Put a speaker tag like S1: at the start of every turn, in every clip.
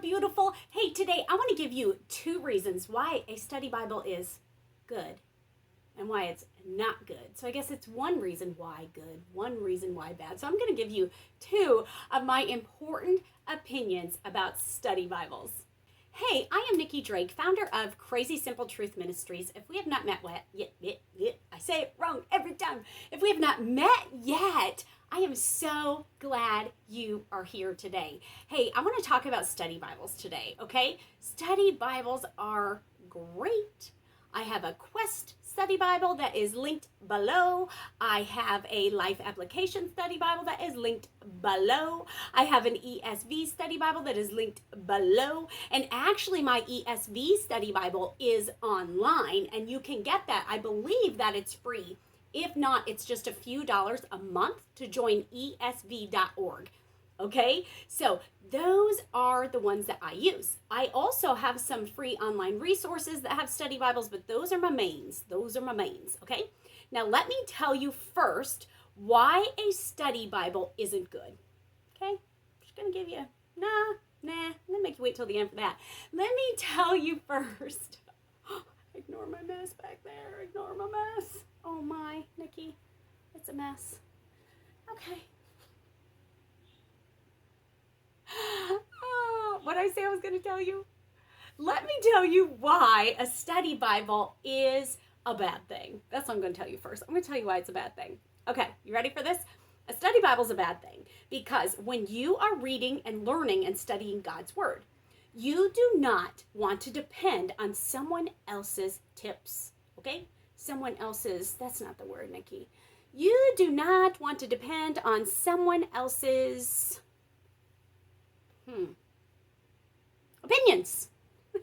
S1: beautiful. Hey, today I want to give you 2 reasons why a study Bible is good and why it's not good. So I guess it's 1 reason why good, 1 reason why bad. So I'm going to give you 2 of my important opinions about study Bibles. Hey, I am Nikki Drake, founder of Crazy Simple Truth Ministries. If we have not met yet, I say it wrong every time. If we have not met yet, I am so glad you are here today. Hey, I want to talk about study Bibles today, okay? Study Bibles are great. I have a Quest study Bible that is linked below. I have a Life Application study Bible that is linked below. I have an ESV study Bible that is linked below. And actually my ESV study Bible is online and you can get that. I believe that it's free. If not, it's just a few dollars a month to join esv.org. Okay, so those are the ones that I use. I also have some free online resources that have study Bibles, but those are my mains. Okay? Now, let me tell you first why a study Bible isn't good. Okay? I'm just going to give you, I'm going to make you wait till the end for that. Let me tell you first. Ignore my mess back there. Ignore my mess. Oh my, Nikki, it's a mess. Okay. What did I say I was going to tell you? Let me tell you why a study Bible is a bad thing. That's what I'm going to tell you first. I'm going to tell you why it's a bad thing. Okay, you ready for this? A study Bible is a bad thing because when you are reading and learning and studying God's Word, you do not want to depend on someone else's tips, okay? Someone else's, that's not the word, Nikki. You do not want to depend on someone else's opinions. You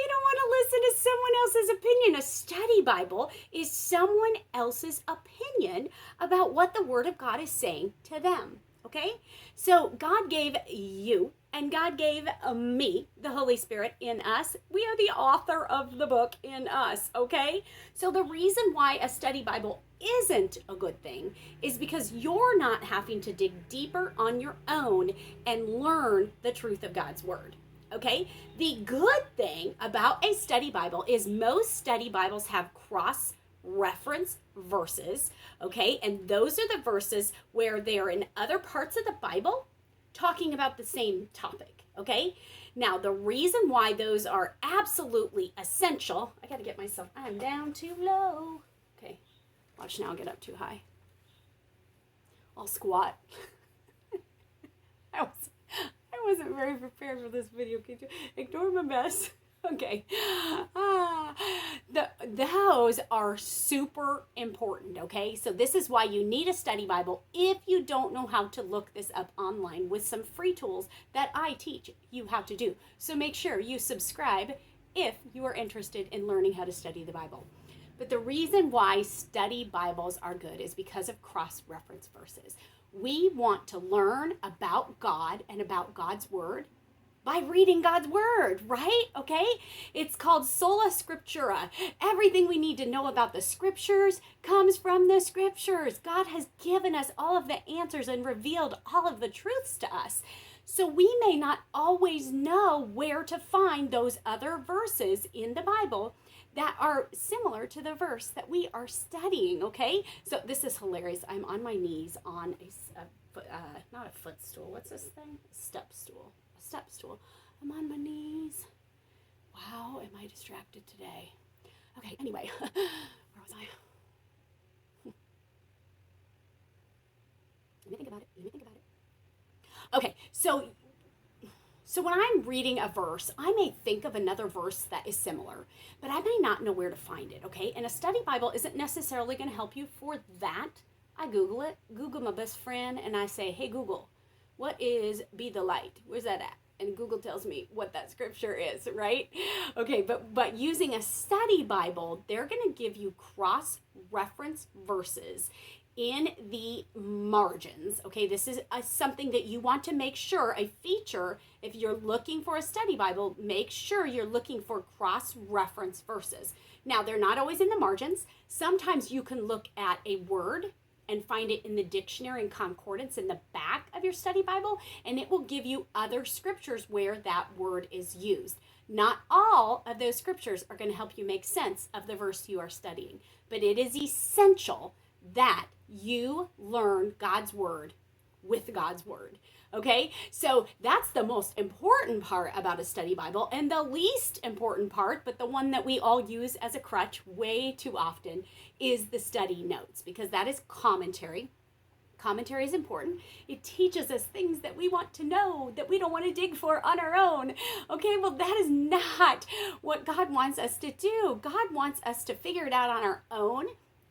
S1: don't want to listen to someone else's opinion. A study Bible is someone else's opinion about what the Word of God is saying to them, okay? So God gave you and God gave me, the Holy Spirit, in us. We are the author of the book in us, okay? So the reason why a study Bible isn't a good thing is because you're not having to dig deeper on your own and learn the truth of God's Word, okay? The good thing about a study Bible is most study Bibles have cross-reference verses, okay? And those are the verses where they're in other parts of the Bible talking about the same topic, okay? Now, the reason why those are absolutely essential, I gotta get myself, I'm down too low. Okay, watch now, I'll get up too high. I'll squat. I wasn't very prepared for this video, could you? Ignore my mess. Okay. Those are super important, okay? So this is why you need a study Bible if you don't know how to look this up online with some free tools that I teach you how to do. So make sure you subscribe if you are interested in learning how to study the Bible. But the reason why study Bibles are good is because of cross-reference verses. We want to learn about God and about God's Word by reading God's Word, right? Okay? It's called Sola Scriptura. Everything we need to know about the Scriptures comes from the Scriptures. God has given us all of the answers and revealed all of the truths to us. So we may not always know where to find those other verses in the Bible that are similar to the verse that we are studying, okay? So this is hilarious. I'm on my knees on not a footstool. What's this thing? A step stool. I'm on my knees. Wow, am I distracted today? Okay, anyway, where was I? Let me think about it. Okay, so when I'm reading a verse, I may think of another verse that is similar, but I may not know where to find it, okay? And a study Bible isn't necessarily going to help you for that. I Google it, Google my best friend, and I say, hey, Google, what is be the light? Where's that at? And Google tells me what that scripture is, right? Okay, but using a study Bible, they're going to give you cross-reference verses in the margins, okay? This is something that you want to make sure, a feature, if you're looking for a study Bible, make sure you're looking for cross-reference verses. Now, they're not always in the margins. Sometimes you can look at a word and find it in the dictionary and concordance in the back of your study Bible, and it will give you other scriptures where that word is used. Not all of those scriptures are going to help you make sense of the verse you are studying, but it is essential that you learn God's word with God's word. Okay, so that's the most important part about a study Bible, and the least important part, but the one that we all use as a crutch way too often, is the study notes, because that is commentary. Commentary is important. It teaches us things that we want to know, that we don't want to dig for on our own. Okay, well, that is not what God wants us to do. God wants us to figure it out on our own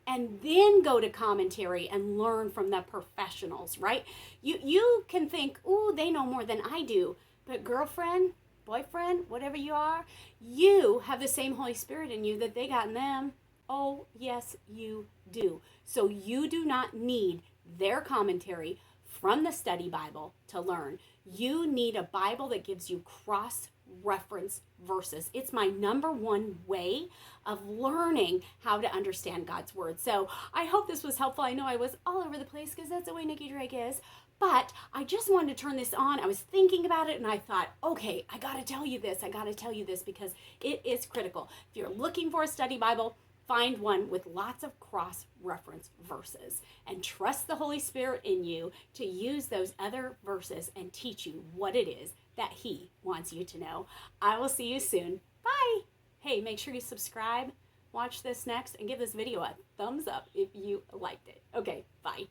S1: and then go to commentary and learn from the professionals, right? You can think, oh, they know more than I do. But girlfriend, boyfriend, whatever you are, you have the same Holy Spirit in you that they got in them. Oh, yes, you do. So you do not need their commentary from the study Bible to learn. You need a Bible that gives you cross-reference verses. It's my number one way of learning how to understand God's word. So I hope this was helpful. I know I was all over the place because that's the way Nikki Drake is. But I just wanted to turn this on. I was thinking about it and I thought, okay, I got to tell you this. I got to tell you this because it is critical. If you're looking for a study Bible, find one with lots of cross-reference verses and trust the Holy Spirit in you to use those other verses and teach you what it is that He wants you to know. I will see you soon. Bye. Hey, make sure you subscribe, watch this next, and give this video a thumbs up if you liked it. Okay, bye.